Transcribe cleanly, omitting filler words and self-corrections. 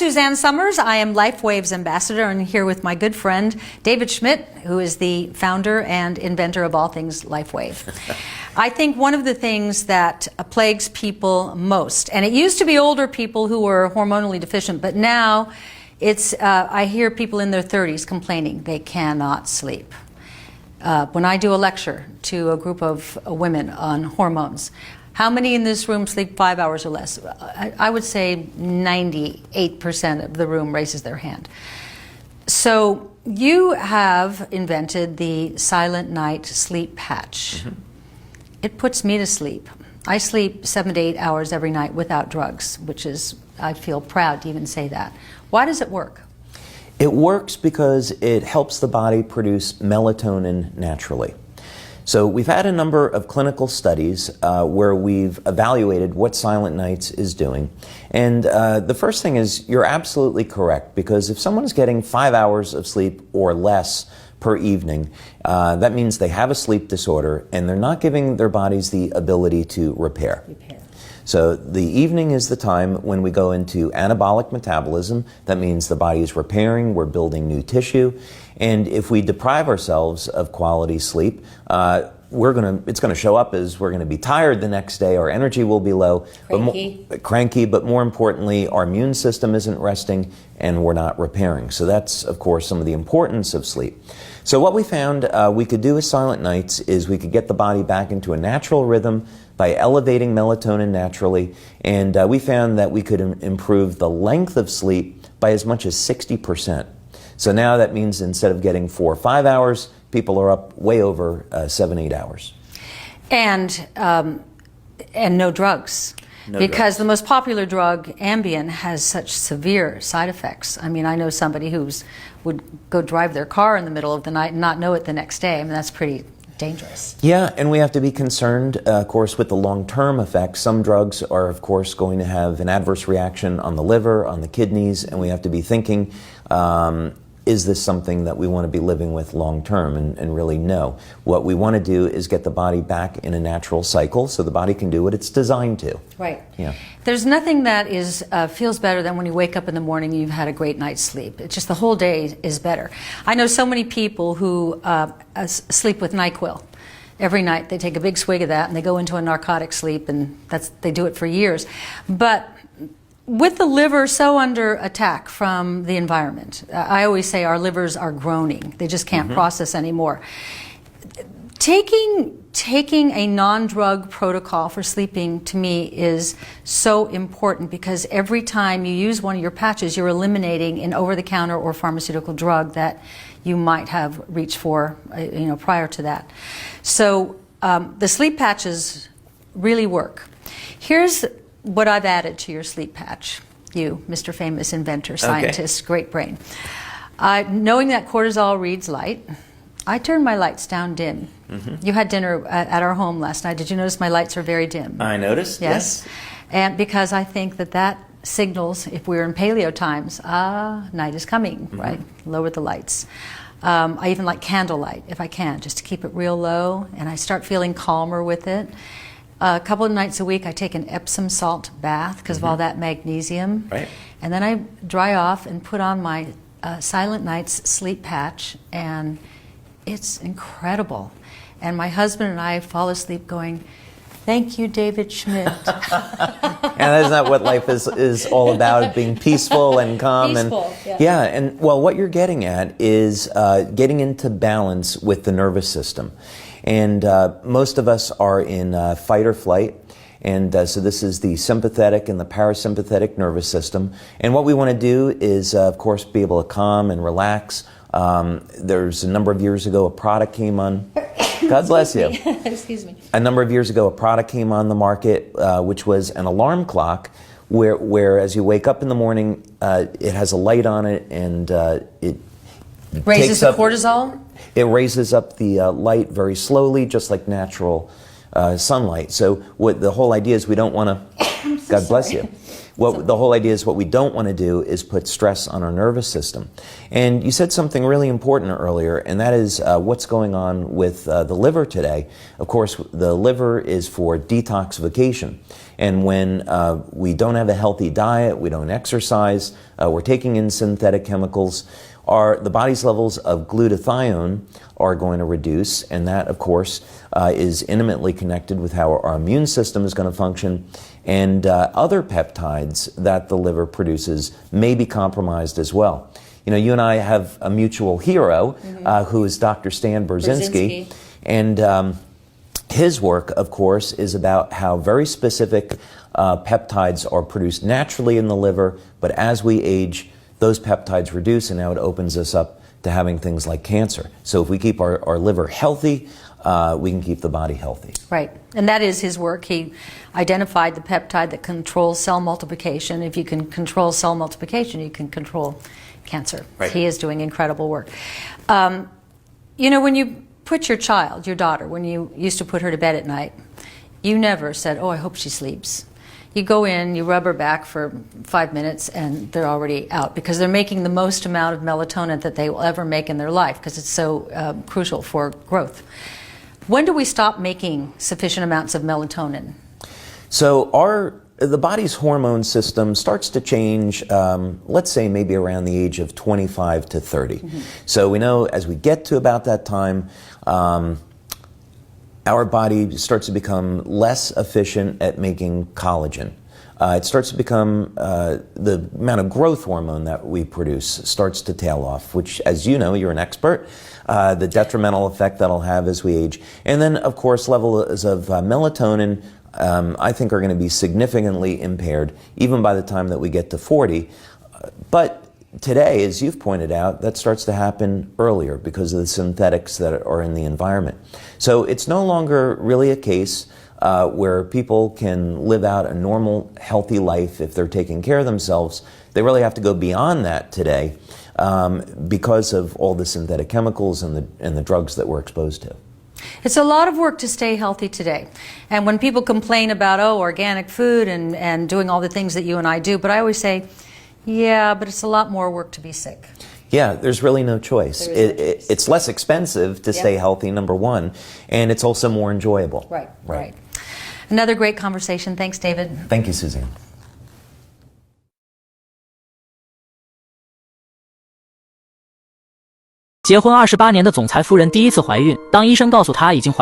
Suzanne Summers. I am LifeWave's ambassador and here with my good friend David Schmidt, who is the founder and inventor of all things LifeWave. I think one of the things that plagues people most, and it used to be older people who were hormonally deficient, but now it's I hear people in their 30s complaining they cannot sleep. When I do a lecture to a group of women on hormones, how many in this room sleep 5 hours or less? I would say 98% of the room raises their hand. So you have invented the Silent Night Sleep Patch. Mm-hmm. It puts me to sleep. I sleep 7 to 8 hours every night without drugs, which is, I feel proud to even say that. Why does it work? It works because it helps the body produce melatonin naturally. So we've had a number of clinical studies where we've evaluated what Silent Nights is doing. And the first thing is you're absolutely correct, because if someone is getting 5 hours of sleep or less per evening, that means they have a sleep disorder and they're not giving their bodies the ability to repair. So the evening is the time when we go into anabolic metabolism. That means the body is repairing, we're building new tissue. And if we deprive ourselves of quality sleep, it's going to show up as we're going to be tired the next day, our energy will be low. Cranky, but more importantly, our immune system isn't resting and we're not repairing. So that's, of course, some of the importance of sleep. So what we found we could do with Silent Nights is we could get the body back into a natural rhythm by elevating melatonin naturally, and we found that we could improve the length of sleep by as much as 60%. So now that means instead of getting 4 or 5 hours, people are up way over 7, 8 hours. And no drugs. Because the most popular drug, Ambien, has such severe side effects. I mean, I know somebody would go drive their car in the middle of the night and not know it the next day. I mean, that's pretty dangerous. Yeah, and we have to be concerned, of course, with the long-term effects. Some drugs are, of course, going to have an adverse reaction on the liver, on the kidneys, and we have to be thinking, is this something that we want to be living with long-term? And really, no. What we want to do is get the body back in a natural cycle so the body can do what it's designed to. Right. Yeah. There's nothing that feels better than when you wake up in the morning and you've had a great night's sleep. It's just the whole day is better. I know so many people who sleep with NyQuil. Every night they take a big swig of that and they go into a narcotic sleep, and they do it for years. But with the liver so under attack from the environment, I always say our livers are groaning. They just can't process anymore. Taking a non-drug protocol for sleeping, to me, is so important, because every time you use one of your patches, you're eliminating an over-the-counter or pharmaceutical drug that you might have reached for, prior to that. So the sleep patches really work. Here's what I've added to your sleep patch. You, Mr. Famous Inventor, Scientist, Great brain. Knowing that cortisol reads light, I turn my lights down dim. You had dinner at our home last night. Did you notice my lights are very dim? I noticed, yes. And because I think that signals, if we're in paleo times, night is coming, right? Lower the lights. I even like candlelight, if I can, just to keep it real low, and I start feeling calmer with it. A couple of nights a week I take an Epsom salt bath because of all that magnesium. Right. And then I dry off and put on my Silent Nights sleep patch, and it's incredible. And my husband and I fall asleep going, "Thank you, David Schmidt." And isn't that what life is all about, being peaceful and calm? Peaceful, yeah. And well, what you're getting at is getting into balance with the nervous system. And most of us are in fight or flight, and so this is the sympathetic and the parasympathetic nervous system. And what we want to do is, of course, be able to calm and relax. There's a number of years ago a product came on. God bless you. Excuse me. A number of years ago a product came on the market, which was an alarm clock, where as you wake up in the morning, it has a light on it, and it raises the cortisol? It raises up the light very slowly, just like natural sunlight. So what the whole idea is, we don't want to, God bless you, The whole idea is what we don't want to do is put stress on our nervous system. And you said something really important earlier, and that is what's going on with the liver today. Of course, the liver is for detoxification. And when we don't have a healthy diet, we don't exercise, we're taking in synthetic chemicals, the body's levels of glutathione are going to reduce, and that, of course, is intimately connected with how our immune system is going to function, and other peptides that the liver produces may be compromised as well. You know, you and I have a mutual hero who is Dr. Stan Brzezinski, and his work, of course, is about how very specific peptides are produced naturally in the liver, but as we age, those peptides reduce, and now it opens us up to having things like cancer. So if we keep our liver healthy, we can keep the body healthy. Right, and that is his work. He identified the peptide that controls cell multiplication. If you can control cell multiplication, you can control cancer. Right. He is doing incredible work. You know, when you put your child, your daughter, when you used to put her to bed at night, you never said, oh, I hope she sleeps. You go in, you rub her back for 5 minutes, and they're already out because they're making the most amount of melatonin that they will ever make in their life because it's so crucial for growth. When do we stop making sufficient amounts of melatonin? So the body's hormone system starts to change, let's say maybe around the age of 25 to 30. So we know as we get to about that time, our body starts to become less efficient at making collagen. It starts to become, the amount of growth hormone that we produce starts to tail off, which, as you know, you're an expert, the detrimental effect that'll have as we age. And then, of course, levels of melatonin, I think, are going to be significantly impaired, even by the time that we get to 40. But today, as you've pointed out, that starts to happen earlier because of the synthetics that are in the environment. So it's no longer really a case where people can live out a normal, healthy life if they're taking care of themselves. They really have to go beyond that today because of all the synthetic chemicals and the drugs that we're exposed to. It's a lot of work to stay healthy today. And when people complain about, oh, organic food and doing all the things that you and I do, but I always say, yeah, but it's a lot more work to be sick. Yeah, there's really no choice. It's less expensive to stay healthy, number one, and it's also more enjoyable. Right. Another great conversation. Thanks, David. Thank you, Suzanne. 结婚28年的总裁夫人第一次怀孕，当医生告诉她已经怀